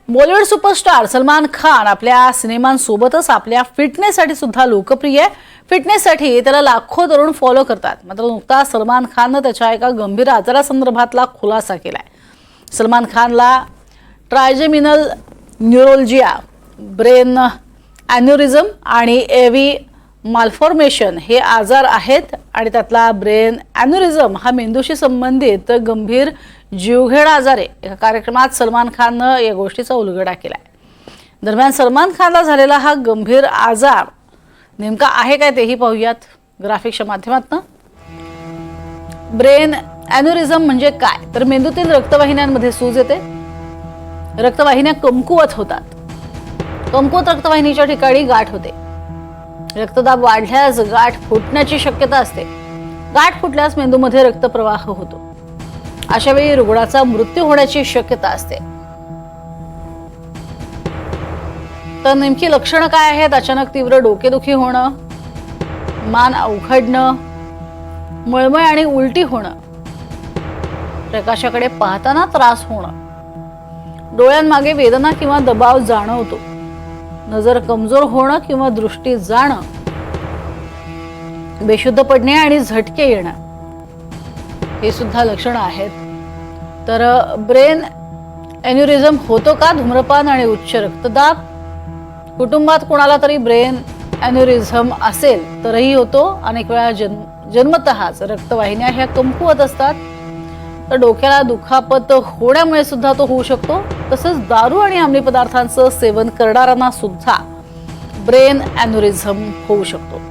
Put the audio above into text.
Bollywood superstar Salman Khan आपल्या सिनेमांसोबतच आपल्या फिटनेससाठी सुद्धा लोकप्रिय आहे। फिटनेससाठी त्याला लाखो तरुण फॉलो करतात। मात्र नुकताच सलमान खानने त्याच्या एका गंभीर आजारासंदर्भातला खुलासा केलाय। सलमान खानला ट्रायजेमिनल न्यूरोलजिया, ब्रेन एन्युरिझम आणि एव्ही माल्फॉर्मेशन हे आजार आहेत आणि त्यातला ब्रेन एन्युरिझम हा मेंदूशी संबंधित गंभीर जीवघेणा आजार आहे। एका कार्यक्रमात सलमान खानने या गोष्टीचा उलगडा केलाय। दरम्यान सलमान खानला झालेला हा गंभीर आजार नेमका आहे काय तेही पाहूयात ग्राफिक्सच्या माध्यमातून। ब्रेन एन्युरिझम म्हणजे काय तर मेंदूतील रक्तवाहिन्यांमध्ये सूज येते, रक्तवाहिन्या कमकुवत होतात, कमकुवत रक्तवाहिनीच्या ठिकाणी गाठ होते, रक्तदाब वाढल्यास गाठ फुटण्याची शक्यता असते, गाठ फुटल्यास मेंदूमध्ये रक्तप्रवाह होतो, अशा वेळी रुग्णाचा मृत्यू होण्याची शक्यता असते। तर नेमकी लक्षणं काय आहेत? अचानक तीव्र डोकेदुखी होणं, मान अवघडणं, मळमळ आणि उलटी होणं, प्रकाशाकडे पाहताना त्रास होणं, डोळ्यांमागे वेदना किंवा दबाव जाणवतो, नजर कमजोर होणं किंवा दृष्टी जाणं, बेशुद्ध पडणे आणि झटके येणं हे सुद्धा लक्षणं आहेत। तर ब्रेन एन्युरिझम होतो का? धूम्रपान आणि उच्च रक्तदाब, कुटुंबात कोणाला तरी ब्रेन एन्युरिझम असेल तरीही होतो। अनेक वेळा जन्मतःच रक्तवाहिन्या ह्या कमकुवत असतात, तर डोक्याला दुखापत होण्यामुळे सुद्धा तो होऊ शकतो। तसंच दारू आणि अंमली पदार्थांचं सेवन करणाऱ्यांना सुद्धा ब्रेन एन्युरिझम होऊ शकतो।